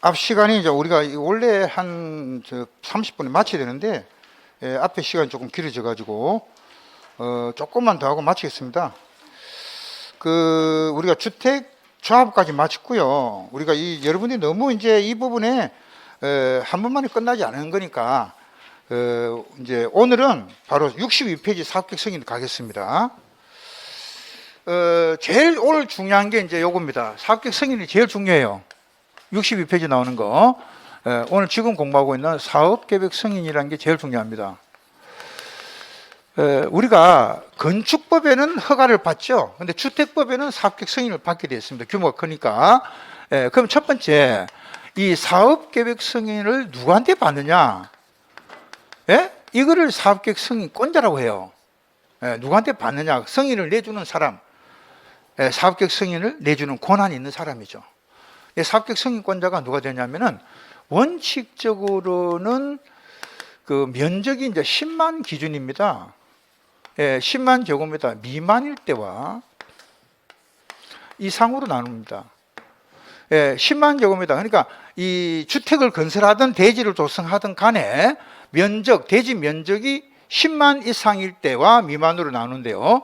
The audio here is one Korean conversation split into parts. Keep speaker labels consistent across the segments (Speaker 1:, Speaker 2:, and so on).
Speaker 1: 앞 시간이 이제 우리가 원래 한 30분에 마쳐야 되는데, 앞에 시간이 조금 길어져 가지고 조금만 더 하고 마치겠습니다. 우리가 주택 조합까지 마쳤고요. 우리가 여러분들이 너무 이제 이 부분에 한 번만에 끝나지 않은 거니까 이제 오늘은 바로 62페이지 사업계획 승인 가겠습니다. 제일 오늘 중요한 게 이제 요겁니다. 사업계획 승인이 제일 중요해요. 62페이지 나오는 거. 오늘 지금 공부하고 있는 사업계획 승인이라는 게 제일 중요합니다. 우리가 건축법에는 허가를 받죠. 근데 주택법에는 사업계획 승인을 받게 되어 있습니다. 규모가 크니까. 그럼 첫 번째, 이 사업계획 승인을 누구한테 받느냐? 이거를 사업계획 승인권자라고 해요. 누구한테 받느냐? 승인을 내주는 사람. 사업계획 승인을 내주는 권한이 있는 사람이죠. 사업계획 승인권자가 누가 되냐면은 원칙적으로는 그 면적이 이제 10만 기준입니다. 10만 제곱미터 미만일 때와 이상으로 나눕니다. 10만 제곱미터, 그러니까 이 주택을 건설하든 대지를 조성하든 간에 대지 면적이 10만 이상일 때와 미만으로 나누는데요.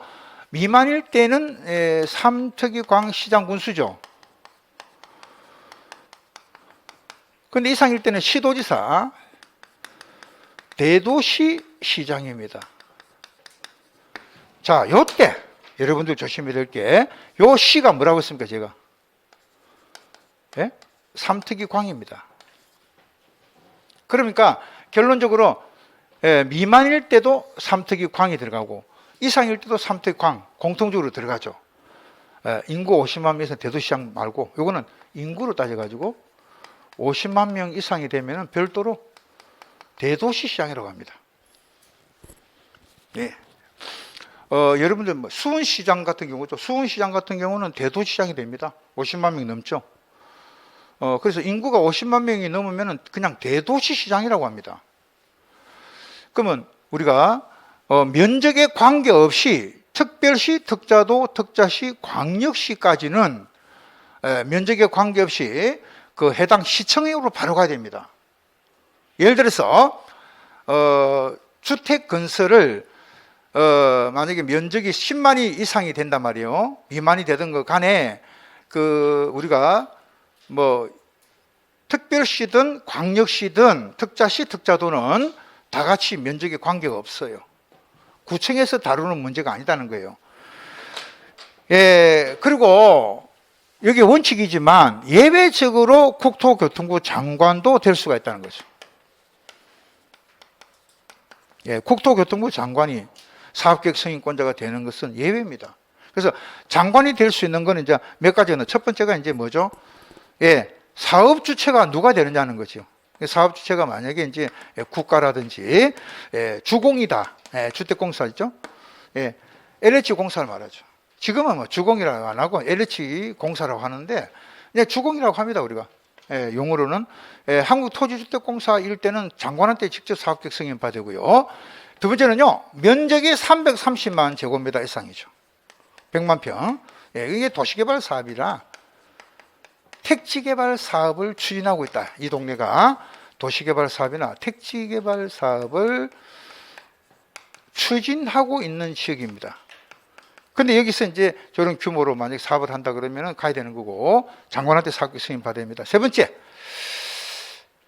Speaker 1: 미만일 때는 3특이광 시장 군수죠. 근데 이상일 때는 시도지사, 대도시 시장입니다. 자, 요때 여러분들 조심해야 될 게, 요 시가 뭐라고 했습니까, 제가? 3특이광입니다. 그러니까 결론적으로 미만일 때도 3특이광이 들어가고 이상일 때도 3특이광 공통적으로 들어가죠. 인구 50만 명에서 대도시장 말고 요거는 인구로 따져가지고 50만 명 이상이 되면 별도로 대도시 시장이라고 합니다. 네. 여러분들 수원시장 같은 경우죠. 수원시장 같은 경우는 대도시장이 됩니다. 50만 명이 넘죠. 그래서 인구가 50만 명이 넘으면 그냥 대도시 시장이라고 합니다. 그러면 우리가 면적에 관계없이 특별시, 특자도, 특자시, 광역시까지는 면적에 관계없이 그 해당 시청으로 바로 가야 됩니다. 예를 들어서 주택 건설을 만약에 면적이 10만이 이상이 된단 말이에요. 미만이 되던 것 간에 우리가 특별시든 광역시든 특자시, 특자도는 다 같이 면적에 관계가 없어요. 구청에서 다루는 문제가 아니다는 거예요. 그리고 여기 원칙이지만 예외적으로 국토교통부 장관도 될 수가 있다는 거죠. 국토교통부 장관이 사업계획 승인권자가 되는 것은 예외입니다. 그래서 장관이 될 수 있는 건 이제 몇 가지는, 첫 번째가 이제 뭐죠? 사업 주체가 누가 되느냐는 거죠. 사업 주체가 만약에 이제 국가라든지 주공이다. 주택공사 있죠? LH 공사를 말하죠. 지금은 주공이라고 안 하고 LH 공사라고 하는데 그냥 주공이라고 합니다, 우리가. 용어로는 한국토지주택공사일 때는 장관한테 직접 사업계획 승인 받으고요. 두 번째는요, 면적이 330만 제곱미터 이상이죠. 100만 평. 이게 도시개발 사업이라 택지개발 사업을 추진하고 있다. 이 동네가 도시개발 사업이나 택지개발 사업을 추진하고 있는 지역입니다. 근데 여기서 이제 저런 규모로 만약 사업을 한다 그러면 가야 되는 거고, 장관한테 사업계획 승인 받아야 됩니다. 세 번째,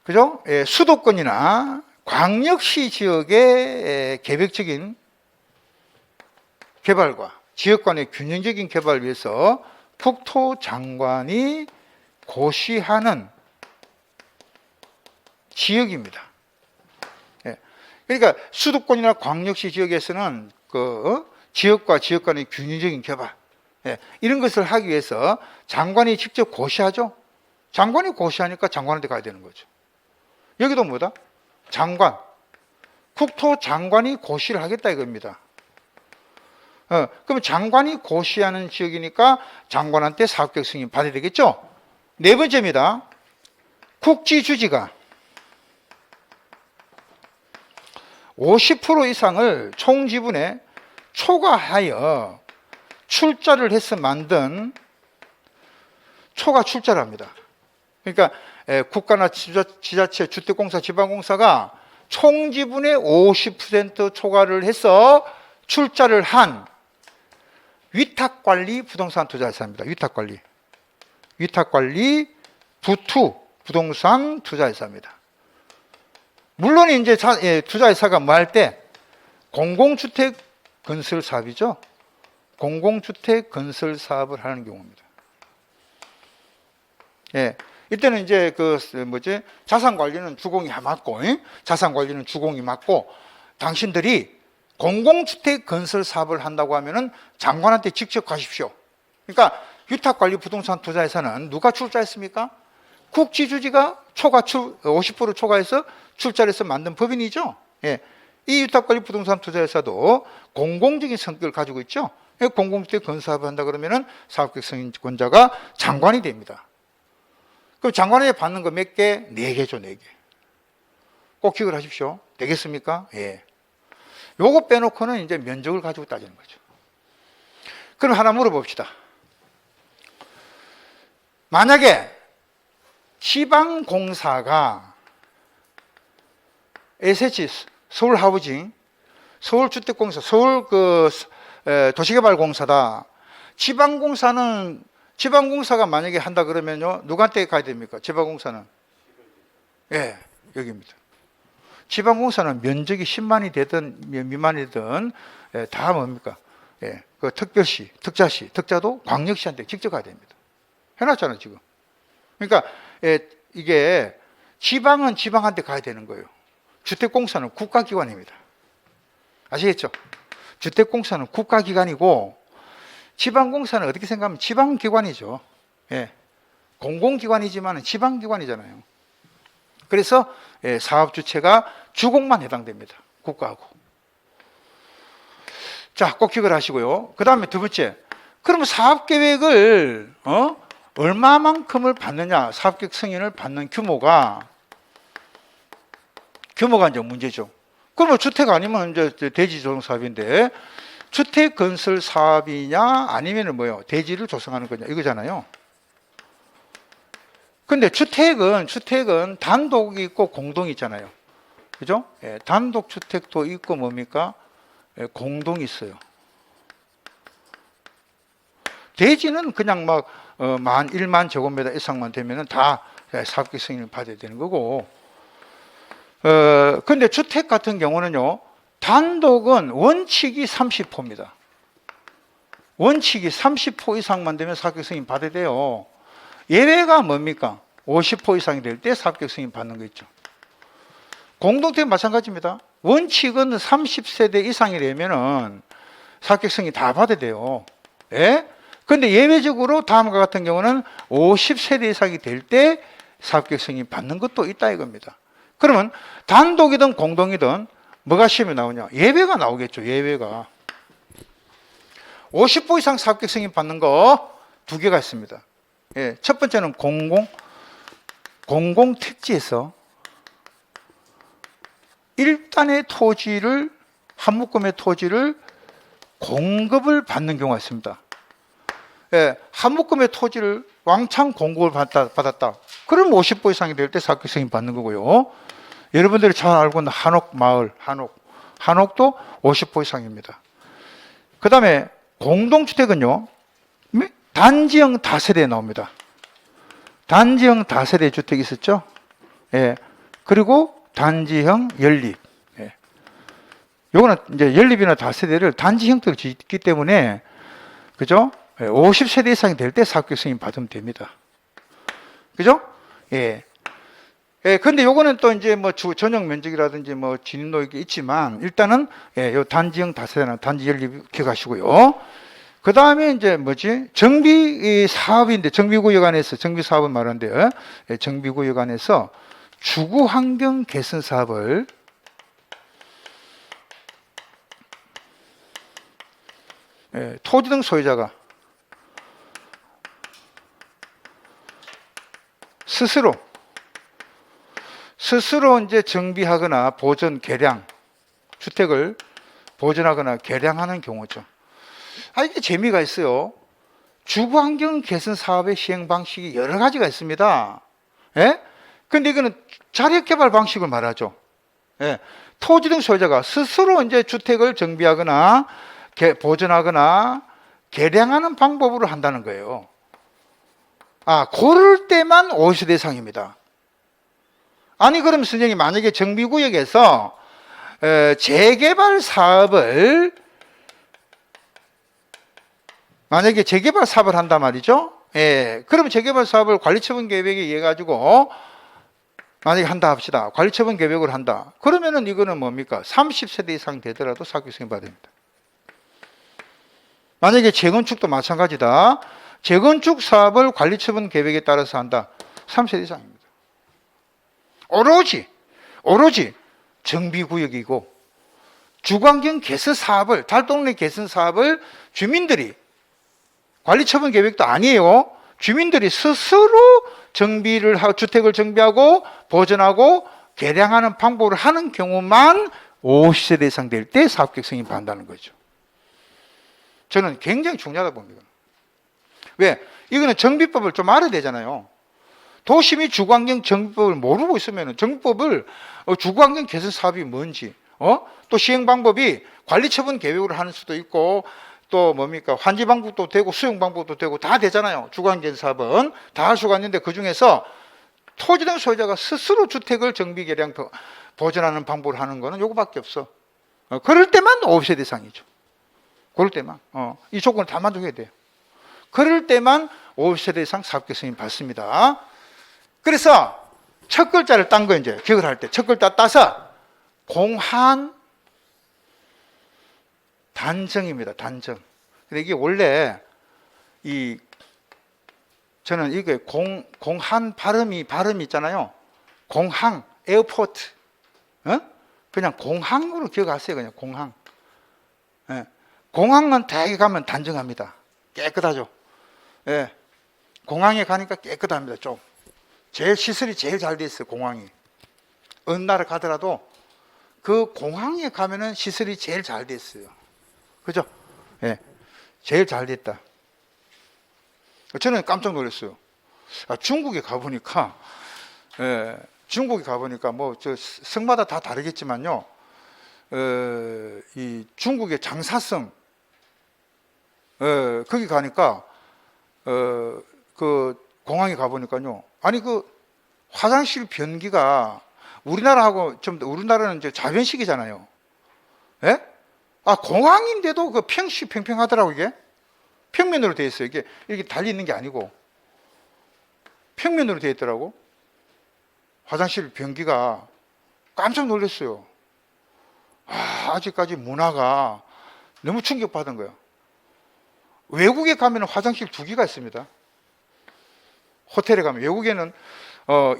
Speaker 1: 그죠? 수도권이나 광역시 지역의 계획적인 개발과 지역 간의 균형적인 개발을 위해서 국토장관이 고시하는 지역입니다. 그러니까 수도권이나 광역시 지역에서는 지역과 지역 간의 균형적인 개발, 이런 것을 하기 위해서 장관이 직접 고시하죠. 장관이 고시하니까 장관한테 가야 되는 거죠. 여기도 뭐다? 장관, 국토장관이 고시를 하겠다 이겁니다. 그럼 장관이 고시하는 지역이니까 장관한테 사업계획 승인 받아야 되겠죠. 네 번째입니다. 국지주지가 50% 이상을 총지분에 초과하여 출자를 해서 만든 초과 출자를 합니다. 그러니까 국가나 지자체, 주택공사, 지방공사가 총 지분의 50% 초과를 해서 출자를 한 위탁관리 부동산 투자회사입니다. 위탁관리 부투 부동산 투자회사입니다. 물론 이제 투자회사가 뭐 할 때 공공주택 건설 사업이죠. 공공주택 건설 사업을 하는 경우입니다. 예. 이때는 이제 자산 관리는 주공이 맡고, 자산 관리는 주공이 맡고, 당신들이 공공주택 건설 사업을 한다고 하면은 장관한테 직접 가십시오. 그러니까 위탁관리 부동산 투자회사는 누가 출자했습니까? 국지주지가 50% 초과해서 출자를 해서 만든 법인이죠. 예. 이 위탁관리 부동산 투자회사도 공공적인 성격을 가지고 있죠. 공공주택 건설 사업을 한다 그러면은 사업계획 승인권자가 장관이 됩니다. 그럼 장관에 받는 거 몇 개? 4개죠, 4개. 꼭 기억을 하십시오. 되겠습니까? 예. 요거 빼놓고는 이제 면적을 가지고 따지는 거죠. 그럼 하나 물어봅시다. 만약에 지방공사가 SH, 서울하우징, 서울주택공사, 도시개발공사다. 지방공사가 만약에 한다 그러면요, 누구한테 가야 됩니까? 지방공사는? 예, 여기입니다. 지방공사는 면적이 10만이 되든 미만이든 다 뭡니까? 예, 그 특별시, 특자시, 특자도 광역시한테 직접 가야 됩니다. 해놨잖아요, 지금. 그러니까 이게 지방은 지방한테 가야 되는 거예요. 주택공사는 국가기관입니다. 아시겠죠? 주택공사는 국가기관이고 지방공사는 어떻게 생각하면 지방기관이죠. 예. 공공기관이지만 지방기관이잖아요. 그래서 사업주체가 주공만 해당됩니다. 국가하고. 자, 꼭 기억을 하시고요. 그 다음에 두 번째. 그러면 사업계획을 얼마만큼을 받느냐, 사업계획 승인을 받는 규모가 이제 문제죠. 그러면 주택 아니면 이제 대지 조성 사업인데 주택 건설 사업이냐 아니면은 뭐요? 대지를 조성하는 거냐 이거잖아요. 근데 주택은 단독이 있고 공동이 있잖아요. 그죠? 예, 단독 주택도 있고 뭡니까? 예, 공동이 있어요. 대지는 그냥 막 1만 제곱미터 이상만 되면은 다 사업계획 승인을 받아야 되는 거고. 근데 주택 같은 경우는요, 단독은 원칙이 30호입니다. 원칙이 30호 이상만 되면 사업계획 승인 받아야 돼요. 예외가 뭡니까? 50호 이상이 될 때 사업계획 승인 받는 거 있죠. 공동주택 마찬가지입니다. 원칙은 30세대 이상이 되면은 사업계획 승인 다 받아야 돼요. 예? 근데 예외적으로 다음과 같은 경우는 50세대 이상이 될 때 사업계획 승인 받는 것도 있다 이겁니다. 그러면 단독이든 공동이든 뭐가 시험에 나오냐? 예외가 나오겠죠. 예외가. 50호 이상 사업계획 승인 받는 거 2개가 있습니다. 예, 첫 번째는 공공택지에서 일단의 토지를, 한 묶음의 토지를 공급을 받는 경우가 있습니다. 예, 한 묶음의 토지를 왕창 공급을 받았다. 그럼 50호 이상이 될 때 사업계획 승인 받는 거고요. 여러분들이 잘 알고 있는 한옥마을, 한옥도 50호 이상입니다. 그 다음에 공동주택은요, 단지형 다세대에 나옵니다. 단지형 다세대 주택이 있었죠? 예. 그리고 단지형 연립. 예. 요거는 이제 연립이나 다세대를 단지 형태로 짓기 때문에, 그죠? 50세대 이상이 될 때 사업계획 승인 받으면 됩니다. 그죠? 예. 예, 근데 요거는 또 이제 뭐 전용 면적이라든지 뭐 진입로 이게 있지만, 일단은 요 단지형 다세대나 단지 연립 기억하시고요. 그 다음에 이제 뭐지? 정비 사업인데, 정비구역 안에서, 정비 사업은 말하는데, 정비구역 안에서 주거 환경 개선 사업을 토지 등 소유자가 스스로 이제 정비하거나 보존, 개량, 주택을 보존하거나 개량하는 경우죠. 이게 재미가 있어요. 주거환경 개선 사업의 시행 방식이 여러 가지가 있습니다. 예? 근데 이거는 자력개발 방식을 말하죠. 예. 토지 등 소유자가 스스로 이제 주택을 정비하거나 보존하거나 개량하는 방법으로 한다는 거예요. 그럴 때만 50세 대상입니다. 아니, 그럼 선생님, 만약에 정비구역에서 재개발 사업을 만약에 재개발 사업을 한단 말이죠. 예. 그러면 재개발 사업을 관리처분 계획에 의해 가지고 만약에 한다 합시다. 관리처분 계획을 한다. 그러면은 이거는 뭡니까? 30세대 이상 되더라도 사업계획 받아야 됩니다. 만약에 재건축도 마찬가지다. 재건축 사업을 관리처분 계획에 따라서 한다. 3세대 이상입니다. 오로지 정비구역이고 주거환경 개선 사업을, 달동네 개선 사업을 주민들이, 관리처분 계획도 아니에요. 주민들이 스스로 정비를 하고 주택을 정비하고 보존하고 개량하는 방법을 하는 경우만 50세대 이상 될 때 사업계획 승인 받는다는 거죠. 저는 굉장히 중요하다 봅니다. 왜? 이거는 정비법을 좀 알아야 되잖아요. 도시 및 주거환경 정비법을 모르고 있으면 정비법을 주거환경 개선 사업이 뭔지, 또 시행 방법이 관리처분 계획으로 하는 수도 있고, 또 뭡니까? 환지 방법도 되고 수용 방법도 되고 다 되잖아요. 주거환경 사업은 다 할 수가 있는데, 그 중에서 토지 등 소유자가 스스로 주택을 정비 개량 보존하는 방법을 하는 거는 요거밖에 없어. 그럴 때만 50세대 이상이죠. 그럴 때만 이 조건을 다 만족해야 돼요. 그럴 때만 50세대 이상 사업계획 승인 받습니다. 그래서 첫 글자를 딴 거 이제 기억을 할 때 첫 글자 따서 공한 단정입니다. 단정. 근데 이게 원래 저는 이게 공한 발음이 있잖아요. 공항, 에어포트. 그냥 공항으로 기억하세요. 그냥 공항. 예. 공항은 대개 가면 단정합니다. 깨끗하죠. 예. 공항에 가니까 깨끗합니다. 좀. 시설이 제일 잘 돼 있어요. 공항이. 어느 나라 가더라도 그 공항에 가면은 시설이 제일 잘 돼 있어요. 그죠? 예. 제일 잘 됐다. 저는 깜짝 놀랐어요. 중국에 가보니까, 뭐, 성마다 다 다르겠지만요, 이 중국의 장사성, 거기 가니까, 그 공항에 가보니까요, 아니, 그 화장실 변기가 우리나라하고 우리나라는 이제 자변식이잖아요. 예? 공항인데도 그 평평하더라고, 이게. 평면으로 되어 있어요. 이게 이렇게 달려 있는 게 아니고 평면으로 되어 있더라고. 화장실 변기가 깜짝 놀랐어요. 아직까지 문화가 너무 충격받은 거예요. 외국에 가면 화장실 2개가 있습니다. 호텔에 가면. 외국에는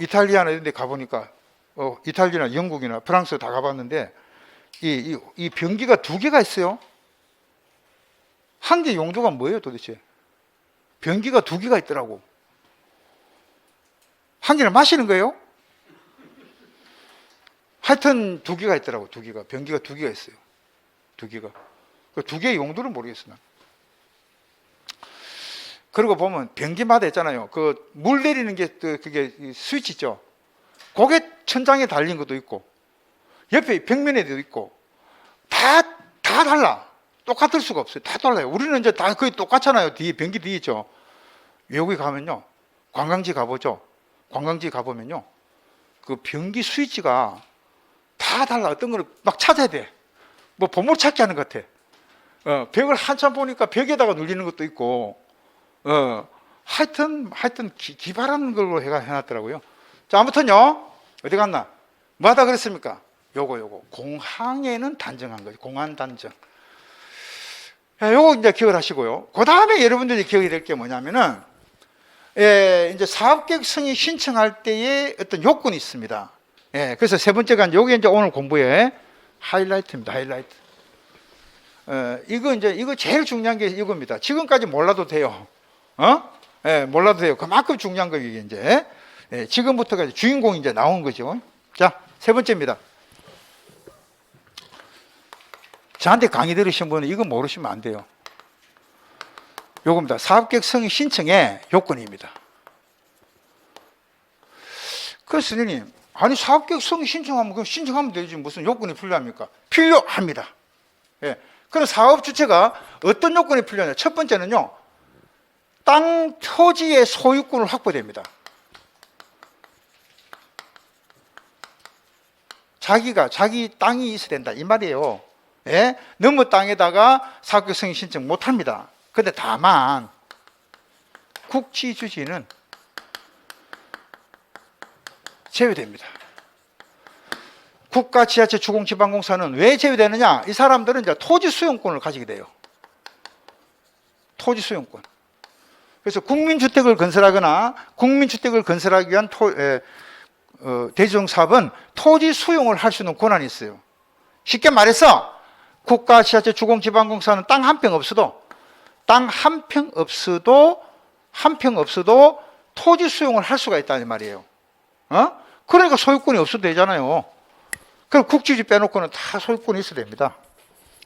Speaker 1: 이탈리아나 이런 데 가보니까 이탈리아나 영국이나 프랑스 다 가봤는데 이 변기가 2개가 있어요. 한 개 용도가 뭐예요 도대체? 변기가 2개가 있더라고. 한 개를 마시는 거예요? 하여튼 2개가 있더라고. 2개가. 변기가 2개가 있어요. 2개가. 그 2개의 용도는 모르겠어 난. 그러고 보면 변기마다 있잖아요. 그 물 내리는 게 그게 스위치 있죠. 그게 천장에 달린 것도 있고 옆에 벽면에도 있고 다 달라. 똑같을 수가 없어요. 다 달라요. 우리는 이제 다 거의 똑같잖아요. 뒤에 변기 뒤에 있죠. 외국에 가면요, 관광지 가보죠. 관광지 가보면요, 그 변기 스위치가 다 달라. 어떤 거를 막 찾아야 돼. 뭐 보물찾기 하는 것 같아. 벽을 한참 보니까 벽에다가 눌리는 것도 있고, 하여튼 기발한 걸로 해놨더라고요. 자, 아무튼요, 어디 갔나? 뭐하다 그랬습니까? 요거 공항에는 단정한 거죠. 공항 단정. 요거 이제 기억을 하시고요. 그 다음에 여러분들이 기억이 될 게 뭐냐면은, 이제 사업계획 승인 신청할 때의 어떤 요건이 있습니다. 그래서 세 번째가 요게 이제 오늘 공부의 하이라이트입니다. 하이라이트. 이거 제일 중요한 게 이겁니다. 지금까지 몰라도 돼요. 몰라도 돼요. 그만큼 중요한 거 이게 이제. 지금부터가 주인공이 이제 나온 거죠. 자, 세 번째입니다. 저한테 강의 들으신 분은 이거 모르시면 안 돼요. 요겁니다. 사업계획 승인 신청의 요건입니다. 그 스님, 아니 사업계획 승인 신청하면 그럼 신청하면 되지 무슨 요건이 필요합니까? 필요합니다. 예. 그럼 사업 주체가 어떤 요건이 필요하냐? 첫 번째는요, 땅 토지의 소유권을 확보됩니다. 자기 땅이 있어야 된다 이 말이에요. 예? 너무 땅에다가 사업계획 승인 신청 못 합니다. 근데 다만 국지주지는 제외됩니다. 국가, 지자체, 주공지방공사는 왜 제외되느냐? 이 사람들은 이제 토지 수용권을 가지게 돼요. 토지 수용권. 그래서 국민주택을 건설하거나 국민주택을 건설하기 위한 대지종 사업은 토지 수용을 할 수 있는 권한이 있어요. 쉽게 말해서 국가, 지자체, 주공지방공사는 땅 한 평 없어도 토지 수용을 할 수가 있다는 말이에요. 그러니까 소유권이 없어도 되잖아요. 그럼 국지지 빼놓고는 다 소유권이 있어야 됩니다.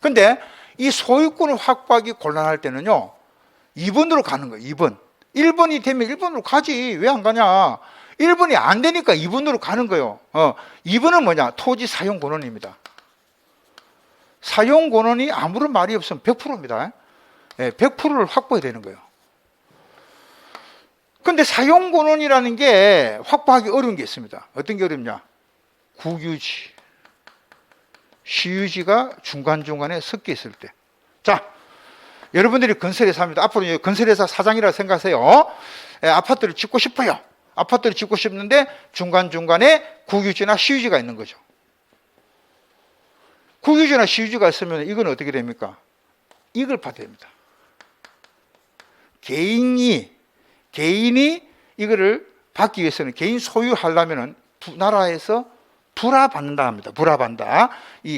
Speaker 1: 근데 이 소유권을 확보하기 곤란할 때는요, 2번으로 가는 거예요. 2번. 1번이 되면 1번으로 가지. 왜 안 가냐? 1번이 안 되니까 2번으로 가는 거예요. 2번은 뭐냐? 토지 사용 권원입니다. 사용 권원이 아무런 말이 없으면 100%입니다. 100%를 확보해야 되는 거예요. 근데 사용 권원이라는 게 확보하기 어려운 게 있습니다. 어떤 게 어렵냐? 국유지, 시유지가 중간중간에 섞여 있을 때. 자, 여러분들이 건설회사 합니다. 앞으로 건설회사 사장이라 생각하세요. 아파트를 짓고 싶어요. 아파트를 짓고 싶는데 중간중간에 국유지나 시유지가 있는 거죠. 국유지나 시유지가 있으면 이건 어떻게 됩니까? 이걸 받아야 됩니다. 개인이 이거를 받기 위해서는 개인 소유하려면은 나라에서 불화받는다 합니다. 불화받는다.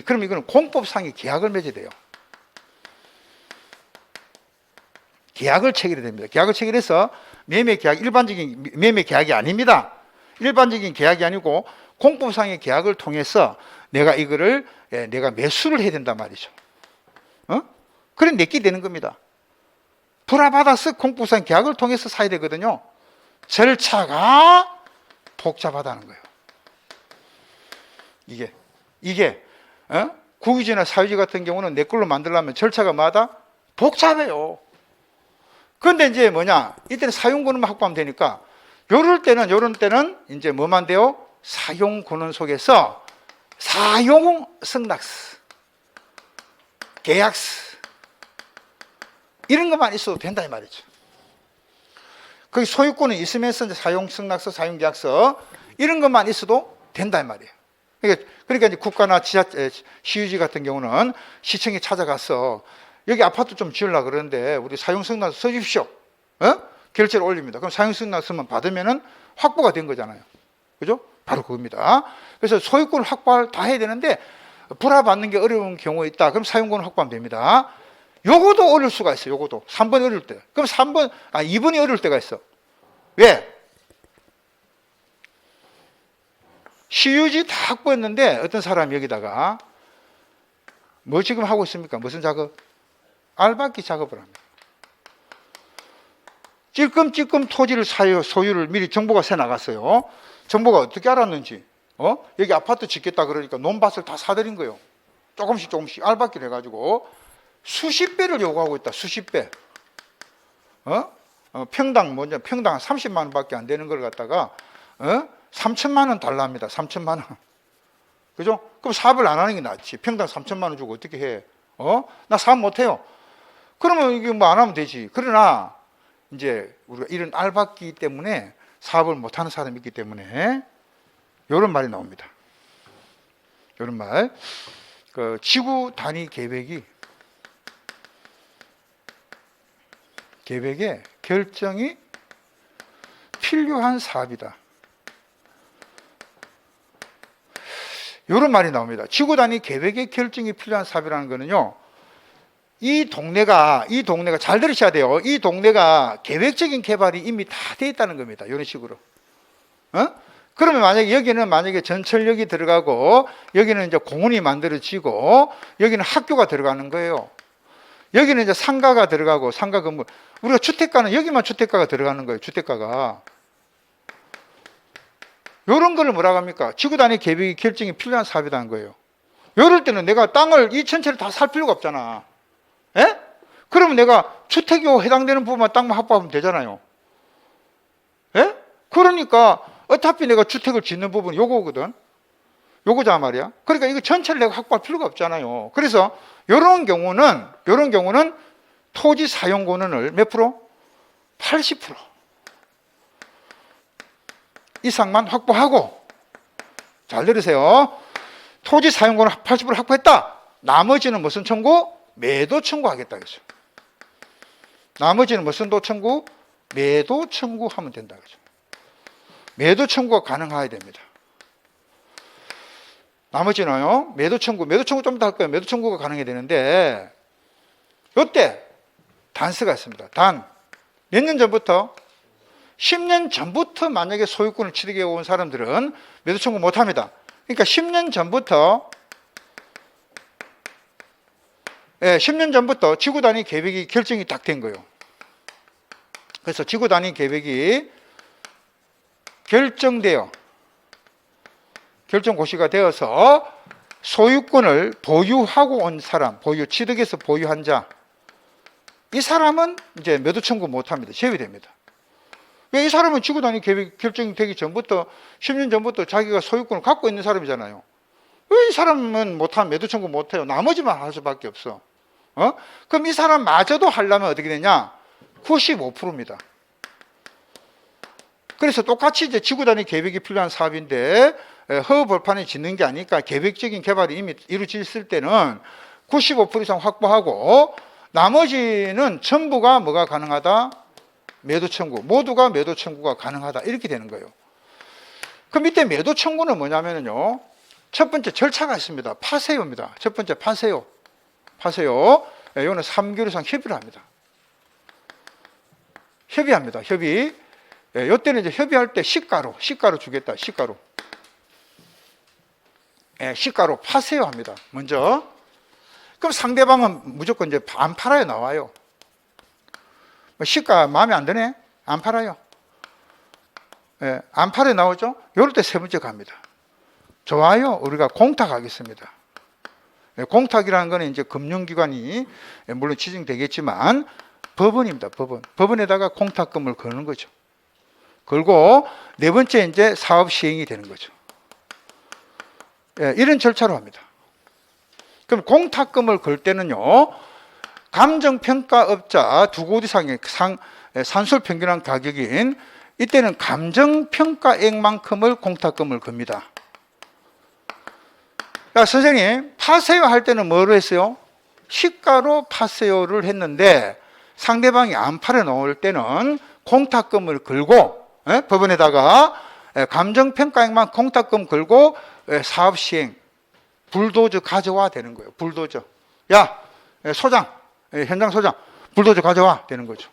Speaker 1: 그럼 이거는 공법상의 계약을 맺어야 돼요. 계약을 체결해야 됩니다. 계약을 체결해서 매매 계약, 일반적인 매매 계약이 아닙니다. 일반적인 계약이 아니고 공법상의 계약을 통해서 내가 이거를 내가 매수를 해야 된단 말이죠. 그래 내게 되는 겁니다. 불화받아서 공법상 계약을 통해서 사야 되거든요. 절차가 복잡하다는 거예요. 이게 국유지나 사유지 같은 경우는 내 걸로 만들려면 절차가 마다 복잡해요. 그런데 이제 뭐냐? 이때는 사용권만 확보하면 되니까 요런 때는 이제 뭐만 돼요? 사용권원 속에서 사용 승낙서, 계약서 이런 것만 있어도 된다 이 말이죠. 거기 소유권이 있으면서 이제 사용 승낙서, 사용 계약서 이런 것만 있어도 된다 이 말이에요. 그러니까 이제 국가나 지자체, 시유지 같은 경우는 시청에 찾아가서 여기 아파트 좀 지으려고 그러는데 우리 사용 승낙서 써주십시오. 결제를 올립니다. 그럼 사용 승낙서만 받으면은 확보가 된 거잖아요. 그죠? 바로 그겁니다. 그래서 소유권을 확보를 다 해야 되는데 불화받는 게 어려운 경우가 있다. 그럼 사용권을 확보하면 됩니다. 요거도 어려울 수가 있어요. 요거도 3번 어려울 때. 그럼 2번이 어려울 때가 있어. 왜? 시유지 다 확보했는데 어떤 사람이 여기다가 뭐 지금 하고 있습니까? 무슨 작업? 알박기 작업을 합니다. 찔끔찔끔 토지를 소유를 미리 정보가 새 나갔어요. 정보가 어떻게 알았는지. 여기 아파트 짓겠다 그러니까 논밭을 다 사들인 거예요. 조금씩 알박기를 해가지고 수십 배를 요구하고 있다. 수십 배. 평당 30만 원밖에 안 되는 걸 갖다가 3천만 원 달랍니다. 3천만 원. 그죠? 그럼 사업을 안 하는 게 낫지. 평당 3천만 원 주고 어떻게 해? 나 사업 못 해요. 그러면 이게 뭐 안 하면 되지. 그러나 이제 우리가 이런 알박기 때문에 사업을 못 하는 사람이 있기 때문에 이런 말이 나옵니다. 이런 말. 그 지구 단위 계획에 결정이 필요한 사업이다. 이런 말이 나옵니다. 지구 단위 계획의 결정이 필요한 사업이라는 거는요. 이 동네가 잘 들으셔야 돼요. 이 동네가 계획적인 개발이 이미 다 돼 있다는 겁니다. 이런 식으로. 그러면 여기는 전철역이 들어가고 여기는 이제 공원이 만들어지고 여기는 학교가 들어가는 거예요. 여기는 이제 상가가 들어가고 상가 건물. 우리가 주택가는 여기만 주택가가 들어가는 거예요. 주택가가. 이런 거를 뭐라고 합니까? 지구 단위 계획이 결정이 필요한 사업이라는 거예요. 이럴 때는 내가 땅을 이 전체를 다 살 필요가 없잖아. 예? 그러면 내가 주택이고 해당되는 부분만 땅만 확보하면 되잖아요. 예? 그러니까 어차피 내가 주택을 짓는 부분은 요거거든. 요거잖아 말이야. 그러니까 이거 전체를 내가 확보할 필요가 없잖아요. 그래서 요런 경우는 토지 사용 권한을 몇 프로? 80% 이상만 확보하고, 잘 들으세요. 토지 사용 권한 80% 확보했다. 나머지는 무슨 청구? 매도 청구하겠다. 그죠? 나머지는 무슨 도 청구? 매도 청구하면 된다. 그죠? 매도 청구가 가능해야 됩니다. 나머지는요, 매도 청구 좀 더 할 거예요. 매도 청구가 가능해야 되는데, 요때 단서가 있습니다. 몇 년 전부터? 10년 전부터 만약에 소유권을 취득해 온 사람들은 매도 청구 못 합니다. 그러니까 10년 전부터 지구 단위 계획이 결정이 딱 된 거예요. 그래서 지구 단위 계획이 결정 고시가 되어서 소유권을 보유하고 온 사람, 취득해서 보유한 자, 이 사람은 이제 매도 청구 못 합니다. 제외됩니다. 왜? 이 사람은 지구 단위 계획 결정되기 전부터 10년 전부터 자기가 소유권을 갖고 있는 사람이잖아요. 왜 이 사람은 못하면 매도 청구 못해요? 나머지만 할 수밖에 없어. 그럼 이 사람마저도 하려면 어떻게 되냐? 95%입니다. 그래서 똑같이 이제 지구 단위 계획이 필요한 사업인데 허브 벌판에 짓는 게 아니니까 계획적인 개발이 이미 이루어졌을 때는 95% 이상 확보하고, 나머지는 전부가 뭐가 가능하다? 매도 청구. 모두가 매도 청구가 가능하다. 이렇게 되는 거예요. 그럼 이때 매도 청구는 뭐냐면요, 첫 번째 절차가 있습니다. 파세요입니다. 첫 번째 파세요. 이거는 3개월 이상 협의를 합니다. 협의. 이때는 이제 협의할 때 시가로 주겠다. 시가로 파세요 합니다. 먼저. 그럼 상대방은 무조건 이제 안 팔아요, 나와요. 시가 마음에 안 드네? 안 팔아요. 안 팔아요, 나오죠? 이럴 때 세 번째 갑니다. 좋아요, 우리가 공탁하겠습니다. 공탁이라는 거는 이제 금융기관이 물론 지정되겠지만 법원입니다. 법원에다가 공탁금을 거는 거죠. 걸고 네 번째 이제 사업 시행이 되는 거죠. 이런 절차로 합니다. 그럼 공탁금을 걸 때는요, 감정평가업자 두 곳 이상의 산술평균한 가격인, 이때는 감정평가액만큼을 공탁금을 겁니다. 야, 선생님, 파세요 할 때는 뭐로 했어요? 시가로 파세요를 했는데 상대방이 안 팔아 놓을 때는 공탁금을 걸고, 법원에다가 감정평가액만 공탁금 걸고 사업 시행, 불도저 가져와 되는 거예요. 불도저. 야, 현장 소장, 불도저 가져와 되는 거죠.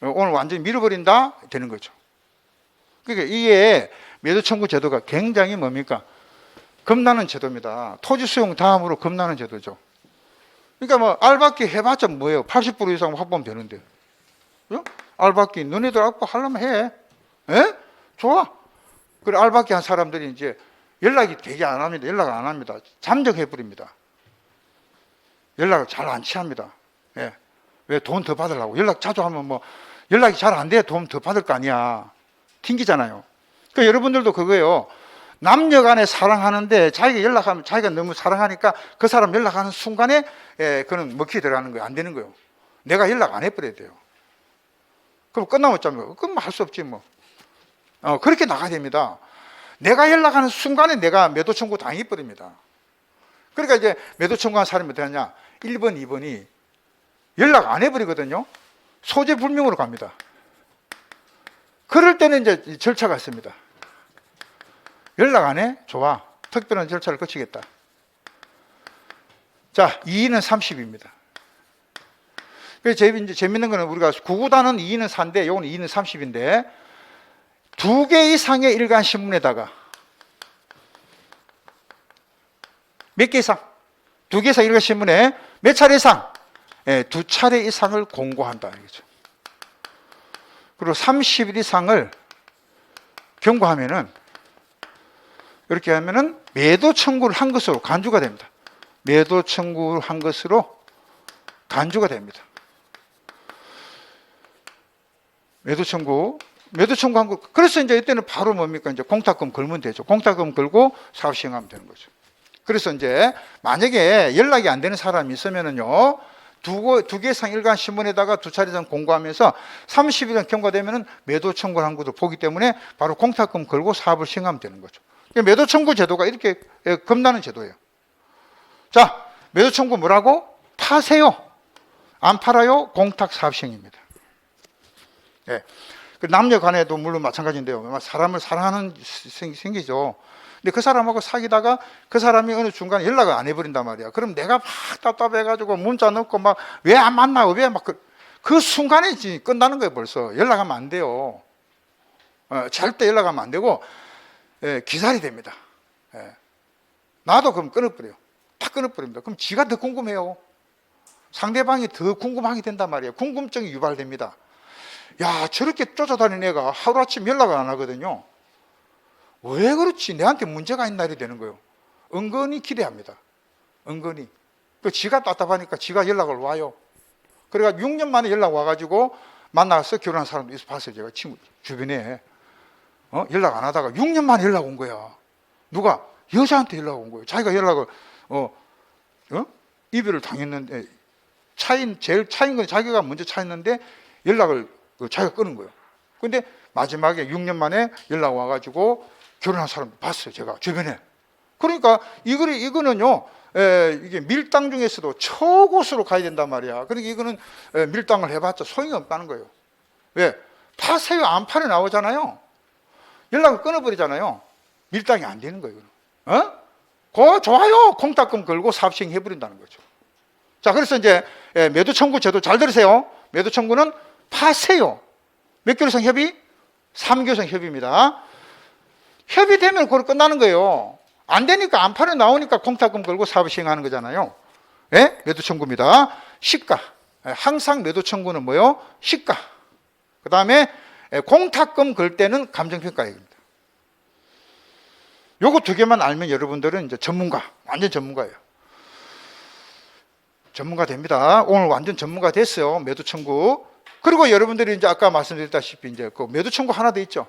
Speaker 1: 오늘 완전히 밀어버린다 되는 거죠. 그러니까 이게 매도 청구 제도가 굉장히 뭡니까? 겁나는 제도입니다. 토지 수용 다음으로 겁나는 제도죠. 그러니까 뭐 알박기 해봤자 뭐예요? 80% 이상 확보하면 되는데. 알박기 너네들 확보하려면 해. 좋아. 그래, 알박기 한 사람들이 이제 연락이 되게 안 합니다. 연락 안 합니다. 잠적해버립니다. 연락을 잘 안 취합니다. 왜 돈 더 받으려고. 연락 자주 하면 뭐 연락이 잘 안 돼. 돈 더 받을 거 아니야. 튕기잖아요. 그러니까 여러분들도 그거예요. 남녀 간에 사랑하는데 자기가 연락하면 자기가 너무 사랑하니까 그 사람 연락하는 순간에 그는 먹히 들어가는 거예요. 안 되는 거예요. 내가 연락 안 해버려야 돼요. 그럼 끝나면 어쩌면 그럼 할 수 없지 뭐. 그렇게 나가야 됩니다. 내가 연락하는 순간에 내가 매도 청구 당해버립니다. 그러니까 이제 매도 청구한 사람이 어떻게 하냐? 1번, 2번이 연락 안 해버리거든요. 소재 불명으로 갑니다. 그럴 때는 이제 절차가 있습니다. 연락 안 해? 좋아. 특별한 절차를 거치겠다. 자, 2는 30입니다. 그래서 이제 재밌는 거는 우리가 구구단은 2는 4인데 요거는 2는 30인데 2개 이상의 일간 신문에다가 몇 개 이상? 2개 이상 일간 신문에 몇 차례 이상? 2차례 이상을 공고한다. 그리고 30일 이상을 경고하면은 이렇게 하면은 매도 청구를 한 것으로 간주가 됩니다. 매도 청구를 한 것으로 간주가 됩니다. 매도 청구한 거. 그래서 이제 이때는 바로 뭡니까? 이제 공탁금 걸면 되죠. 공탁금 걸고 사업 시행하면 되는 거죠. 그래서 이제 만약에 연락이 안 되는 사람이 있으면은요, 두 개 이상 일간 신문에다가 두 차례 이상 공고하면서 30일 전 경과되면은 매도 청구를 한 것도 보기 때문에 바로 공탁금 걸고 사업을 시행하면 되는 거죠. 매도 청구 제도가 이렇게 겁나는 제도예요. 자, 매도 청구 뭐라고? 파세요. 안 팔아요? 공탁 사업 시행입니다. 예. 남녀 간에도 물론 마찬가지인데요. 사람을 사랑하는 생기죠. 근데 그 사람하고 사귀다가 그 사람이 어느 중간에 연락을 안 해버린단 말이야. 그럼 내가 막 답답해가지고 문자 넣고 막 왜 안 만나? 왜 막 그 순간에 끝나는 거예요. 벌써 연락하면 안 돼요. 절대 연락하면 안 되고 기살이 됩니다. 나도 그럼 끊어버려요. 다 끊어버립니다. 그럼 지가 더 궁금해요. 상대방이 더 궁금하게 된단 말이에요. 궁금증이 유발됩니다. 야, 저렇게 쫓아다니는 애가 하루아침 연락을 안 하거든요. 왜 그렇지? 내한테 문제가 있는 날이 되는 거예요. 은근히 기대합니다. 은근히. 지가 답답하니까 지가 연락을 와요. 그래가 6년 만에 연락 와가지고 만나서 결혼한 사람도 있어 봤어요. 제가 친구 주변에. 연락 안 하다가 6년 만에 연락 온 거야. 누가? 여자한테 연락 온 거예요. 자기가 연락을, 이별을 당했는데, 제일 차인 건 자기가 먼저 차였는데 연락을 자기가 끊은 거예요. 근데 마지막에 6년 만에 연락 와가지고 결혼한 사람 봤어요. 제가 주변에. 그러니까 이거는요, 이게 밀당 중에서도 초고수로 가야 된단 말이야. 그러니까 이거는 밀당을 해봤자 소용이 없다는 거예요. 왜? 파세요. 안 팔에 나오잖아요. 연락을 끊어버리잖아요. 밀당이 안 되는 거예요. 좋아요. 공탁금 걸고 사업 시행 해버린다는 거죠. 자, 그래서 이제 매도 청구 제도 잘 들으세요. 매도 청구는 파세요. 몇 개월 이상 협의? 3개월 이상 협의입니다. 협의되면 그걸 끝나는 거예요. 안 되니까 안 팔에 나오니까 공탁금 걸고 사업 시행하는 거잖아요. 예? 매도 청구입니다. 시가. 항상 매도 청구는 뭐요? 시가. 그 다음에 공탁금 걸 때는 감정평가액입니다. 요거 두 개만 알면 여러분들은 이제 전문가, 완전 전문가예요. 전문가 됩니다. 오늘 완전 전문가 됐어요. 매도 청구. 그리고 여러분들이 이제 아까 말씀드렸다시피 이제 그 매도 청구 하나 더 있죠.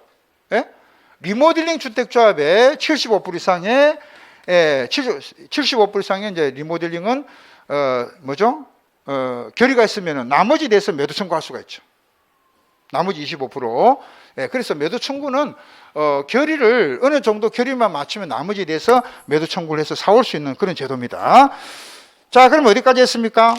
Speaker 1: 예? 리모델링 주택조합의 75% 이상의 75% 이상의 이제 리모델링은 뭐죠? 결의가 있으면은 나머지 대해서 매도 청구할 수가 있죠. 나머지 25%. 그래서 매도 청구는 결의를 어느 정도 결의만 맞추면 나머지에 대해서 매도 청구를 해서 사올 수 있는 그런 제도입니다. 자, 그럼 어디까지 했습니까?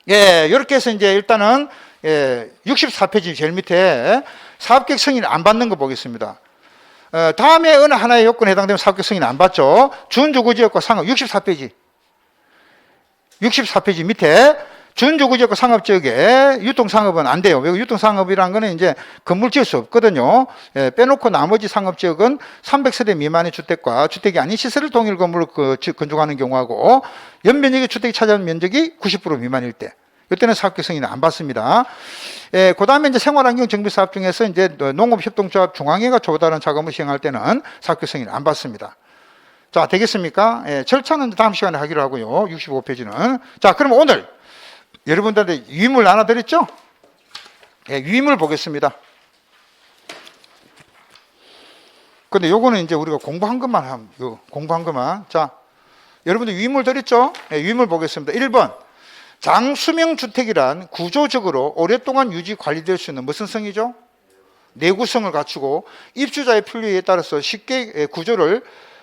Speaker 1: 이렇게 해서 이제 일단은 64페이지 제일 밑에 사업계획 승인 안 받는 거 보겠습니다. 다음에 어느 하나의 요건에 해당되면 사업계획 승인 안 받죠. 준주거지역과 상업 64페이지 밑에 준주거지역과 상업지역에 유통상업은 안 돼요. 왜? 유통상업이라는 거는 이제 건물 지을 수 없거든요. 빼놓고 나머지 상업지역은 300세대 미만의 주택과 주택이 아닌 시설을 동일 건물로 건축하는 경우하고 연면적이 주택이 차지하는 면적이 90% 미만일 때 이때는 사업계획 승인을 안 받습니다. 그 다음에 이제 생활환경 정비 사업 중에서 이제 농업협동조합 중앙회가 조달한 자금을 시행할 때는 사업계획 승인을 안 받습니다. 자, 되겠습니까? 절차는 다음 시간에 하기로 하고요. 65페이지는. 자, 그럼 오늘 여러분들한테 유인물 나눠드렸죠? 유인물 보겠습니다. 근데 요거는 이제 우리가 공부한 것만 하면, 공부한 것만. 자, 여러분들 유인물 드렸죠? 유인물 보겠습니다. 1번. 장수명 주택이란 구조적으로 오랫동안 유지 관리될 수 있는 무슨 성이죠? 내구성을 갖추고 입주자의 필요에 따라서 쉽게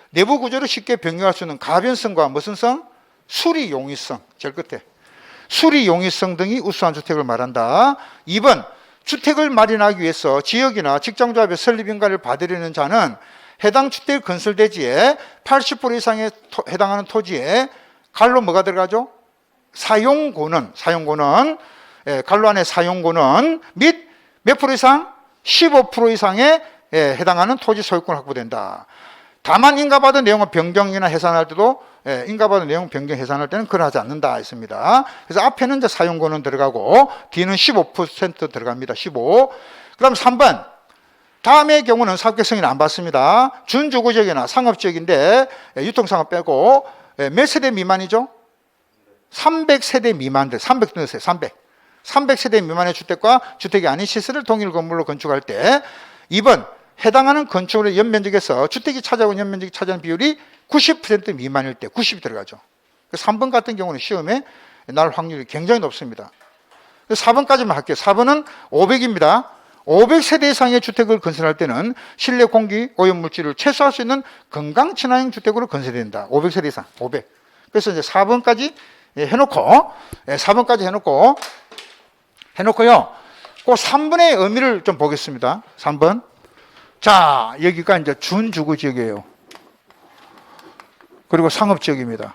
Speaker 1: 내부 구조를 쉽게 변경할 수 있는 가변성과 무슨 성? 수리 용이성. 제일 끝에. 수리 용이성 등이 우수한 주택을 말한다. 2번. 주택을 마련하기 위해서 지역이나 직장조합의 설립 인가를 받으려는 자는 해당 주택 건설 대지의 80% 이상에 해당하는 토지에 갈로 뭐가 들어가죠? 사용고는 갈로 안에 사용고는 및 몇 프로 이상? 15% 이상에 해당하는 토지 소유권 확보된다. 다만 인가받은 내용을 변경이나 해산할 때도 인가받은 내용 변경 해산할 때는 그러하지 않는다 했습니다. 그래서 앞에는 이제 사용고는 들어가고 뒤는 15% 들어갑니다. 15. 그럼 3번 다음의 경우는 사업계획 승인 안 받습니다. 준주거지역이나 상업지역인데 유통상업 빼고 몇 세대 미만이죠? 300세대 미만들, 300 넣으세요. 300세대 미만의 주택과 주택이 아닌 시설을 동일 건물로 건축할 때 2번 해당하는 건축물의 연면적에서 주택이 차지하고 연면적이 차지하는 비율이 90% 미만일 때 90이 들어가죠. 3번 같은 경우는 시험에 날 확률이 굉장히 높습니다. 4번까지만 할게요. 4번은 500입니다. 500세대 이상의 주택을 건설할 때는 실내 공기 오염물질을 최소화할 수 있는 건강 친화형 주택으로 건설된다. 500세대 이상, 500. 그래서 이제 4번까지 해놓고, 4번까지 해놓고요. 그 3번의 의미를 좀 보겠습니다. 3번. 자, 여기가 이제 준주거 지역이에요. 그리고 상업 지역입니다.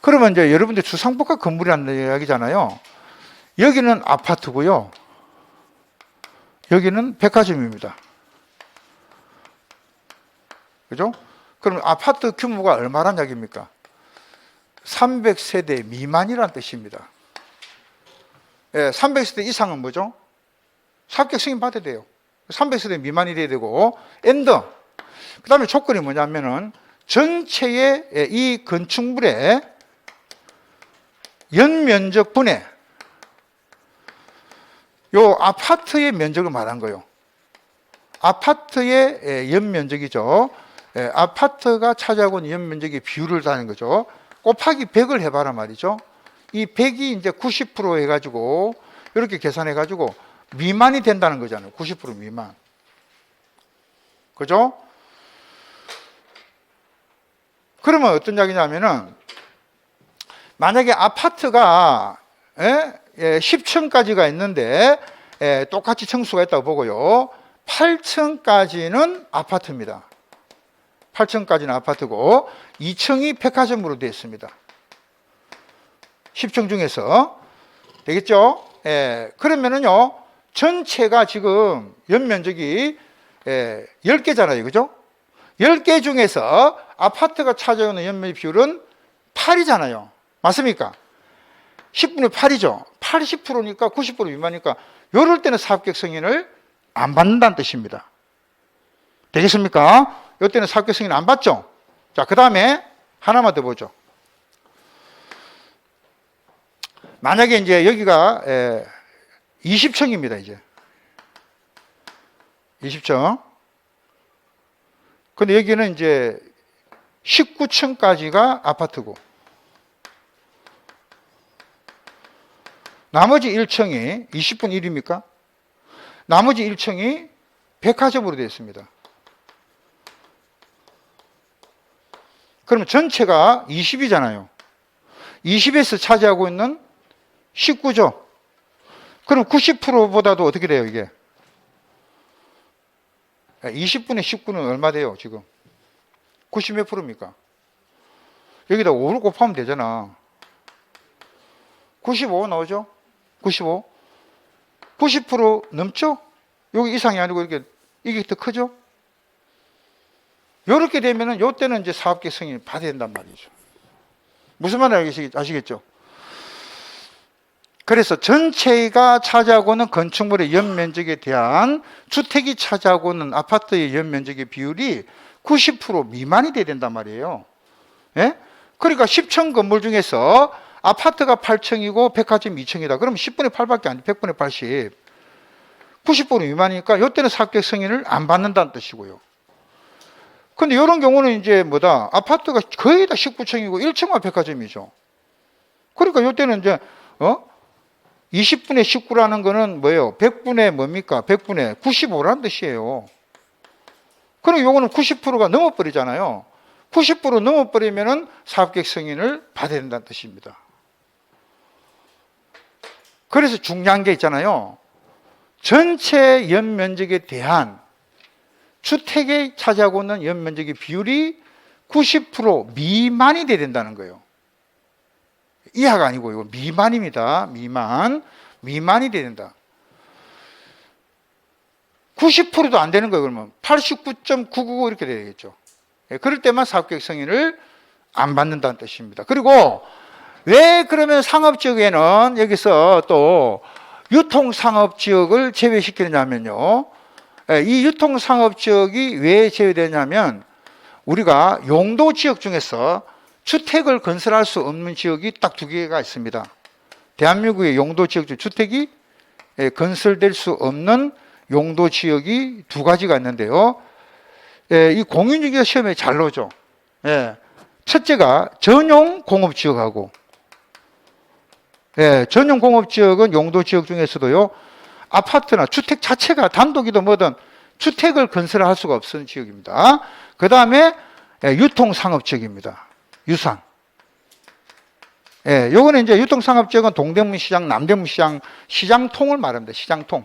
Speaker 1: 그러면 이제 여러분들 주상복합 건물이라는 이야기잖아요. 여기는 아파트고요. 여기는 백화점입니다. 그죠? 그럼 아파트 규모가 얼마란 이야기입니까? 300세대 미만이란 뜻입니다. 300세대 이상은 뭐죠? 사업계획 승인 받아야 돼요. 300세대 미만이 돼야 되고, 그 다음에 조건이 뭐냐면은 전체의 이 건축물의 연면적 분의 요 아파트의 면적을 말한 거예요. 아파트의 연면적이죠. 아파트가 차지하고 있는 연면적의 비율을 다는 거죠. 곱하기 100을 해봐라 말이죠. 이 100이 이제 90% 해가지고 이렇게 계산해가지고 미만이 된다는 거잖아요. 90% 미만. 그죠? 그러면 어떤 이야기냐면은 만약에 아파트가 10층까지가 있는데 똑같이 층수가 있다고 보고요. 8층까지는 아파트입니다. 8층까지는 아파트고 2층이 백화점으로 되어 있습니다. 10층 중에서 되겠죠? 그러면은요 전체가 지금 연면적이 10개잖아요. 그죠? 10개 중에서 아파트가 차지하는 연면 비율은 8이잖아요. 맞습니까? 10분의 8이죠. 80%니까 90% 미만이니까 이럴 때는 사업계획 승인을 안 받는다는 뜻입니다. 되겠습니까? 이때는 사업계획 승인 안 받죠. 자, 그 다음에 하나만 더 보죠. 만약에 이제 여기가 20층입니다. 이제 20층. 근데 여기는 이제 19층까지가 아파트고 나머지 1층이 20분 1입니까? 나머지 1층이 백화점으로 되어 있습니다. 그러면 전체가 20이잖아요. 20에서 차지하고 있는 19죠. 그럼 90%보다도 어떻게 돼요, 이게? 20분의 19는 얼마 돼요, 지금? 90 몇 프로입니까? 여기다 5를 곱하면 되잖아. 95 나오죠? 95. 90% 넘죠? 여기 이상이 아니고 이게 더 크죠? 이렇게 되면은 요때는 이제 사업계획 승인 받아야 된단 말이죠. 무슨 말인지 아시겠죠? 그래서 전체가 차지하고 있는 건축물의 연면적에 대한 주택이 차지하고 있는 아파트의 연면적의 비율이 90% 미만이 돼야 된단 말이에요. 예? 그러니까 10층 건물 중에서 아파트가 8층이고 백화점 2층이다. 그러면 10분의 8밖에 안 돼. 100분의 80. 90% 미만이니까 이때는 사업계획 승인을 안 받는다는 뜻이고요. 근데 이런 경우는 이제 뭐다? 아파트가 거의 다 19층이고 1층만 백화점이죠. 그러니까 이때는 이제 20분의 19라는 거는 뭐예요? 100분의 뭡니까? 100분의 95라는 뜻이에요. 그럼 요거는 90%가 넘어버리잖아요. 90% 넘어버리면은 사업계획 승인을 받아야 된다는 뜻입니다. 그래서 중요한 게 있잖아요. 전체 연면적에 대한 주택에 차지하고 있는 연면적의 비율이 90% 미만이 돼야 된다는 거예요. 이하가 아니고 이거 미만입니다. 미만이 돼야 된다. 90%도 안 되는 거예요. 그러면 89.999 이렇게 되겠죠. 그럴 때만 사업계획 승인을 안 받는다는 뜻입니다. 그리고 왜 그러면 상업지역에는 여기서 또 유통상업지역을 제외시키느냐면요. 이 유통상업지역이 왜 제외되냐면 우리가 용도지역 중에서 주택을 건설할 수 없는 지역이 딱 두 개가 있습니다. 대한민국의 용도지역 중 주택이 건설될 수 없는 용도지역이 두 가지가 있는데요. 이 공인중개사 시험에 잘 나오죠. 첫째가 전용공업지역하고, 전용공업지역은 용도지역 중에서도요, 아파트나 주택 자체가 단독이든 뭐든 주택을 건설할 수가 없는 지역입니다. 그 다음에 유통상업지역입니다. 유상. 요거는 이제 유통상업지역은 동대문 시장, 남대문 시장, 시장통을 말합니다. 시장통.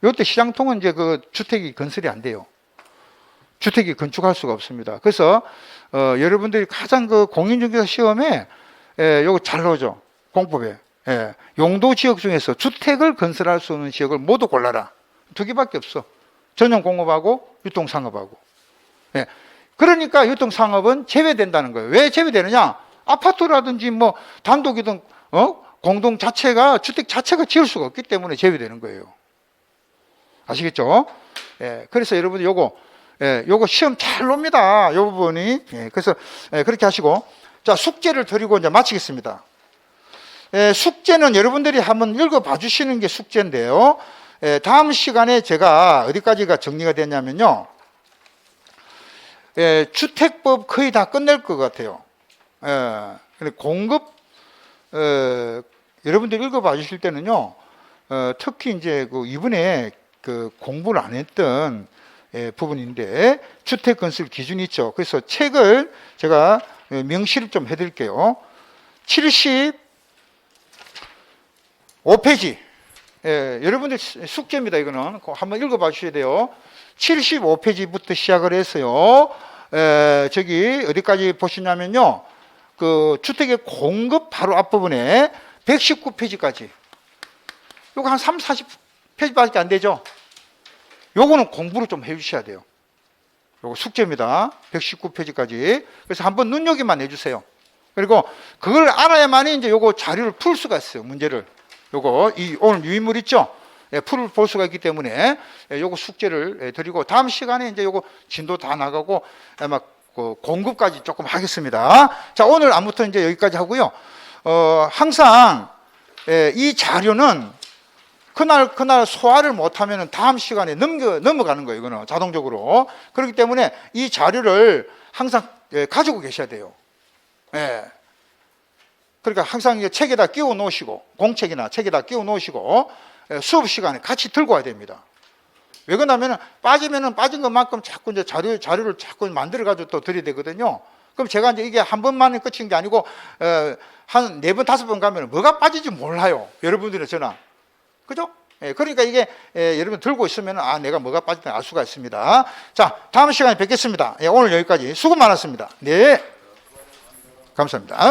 Speaker 1: 요때 시장통은 이제 그 주택이 건설이 안 돼요. 주택이 건축할 수가 없습니다. 그래서 여러분들이 가장 그 공인중개사 시험에 요거 잘 나오죠. 공법에. 용도지역 중에서 주택을 건설할 수 없는 지역을 모두 골라라. 두 개밖에 없어. 전용공업하고 유통상업하고. 그러니까 유통상업은 제외된다는 거예요. 왜 제외되느냐? 아파트라든지 뭐 단독이든 공동 자체가 주택 자체가 지을 수가 없기 때문에 제외되는 거예요. 아시겠죠? 그래서 여러분 요거 시험 잘 놉니다. 요 부분이. 그래서 그렇게 하시고, 자, 숙제를 드리고 이제 마치겠습니다. 숙제는 여러분들이 한번 읽어봐 주시는 게 숙제인데요. 다음 시간에 제가 어디까지가 정리가 됐냐면요. 주택법 거의 다 끝낼 것 같아요. 공급, 여러분들이 읽어봐 주실 때는요, 특히 이제 그 이번에 그 공부를 안 했던 부분인데, 주택 건설 기준이 있죠. 그래서 책을 제가 명시를 좀 해드릴게요. 75페이지. 여러분들 숙제입니다. 이거는 한번 읽어봐 주셔야 돼요. 75페이지부터 시작을 해서요. 저기 어디까지 보시냐면요. 그 주택의 공급 바로 앞부분에 119페이지까지. 요거 한 3, 40페이지밖에 안 되죠. 요거는 공부를 좀 해 주셔야 돼요. 요거 숙제입니다. 119페이지까지. 그래서 한번 눈여기만 해 주세요. 그리고 그걸 알아야만이 이제 요거 자료를 풀 수가 있어요. 문제를. 요거 오늘 유인물 있죠? 풀을 볼 수가 있기 때문에 요거 숙제를 드리고, 다음 시간에 이제 요거 진도 다 나가고 아마 공급까지 조금 하겠습니다. 자, 오늘 아무튼 이제 여기까지 하고요. 항상 이 자료는 그날 소화를 못하면 다음 시간에 넘어가는 거예요. 이거는 자동적으로. 그렇기 때문에 이 자료를 항상 가지고 계셔야 돼요. 그러니까 항상 이제 책에다 끼워 놓으시고, 공책이나 책에다 끼워 놓으시고, 수업 시간에 같이 들고 와야 됩니다. 왜 그러냐면 빠지면은 빠진 것만큼 자꾸 이제 자료를 자꾸 만들어 가지고 또 드려야 되거든요. 그럼 제가 이제 이게 한 번만에 끝인 게 아니고 한 4번, 5번 가면 뭐가 빠질지 몰라요. 여러분들은 저나. 그죠? 그러니까 이게 여러분 들고 있으면 내가 뭐가 빠질지 알 수가 있습니다. 자, 다음 시간에 뵙겠습니다. 오늘 여기까지 수고 많았습니다. 네. 감사합니다.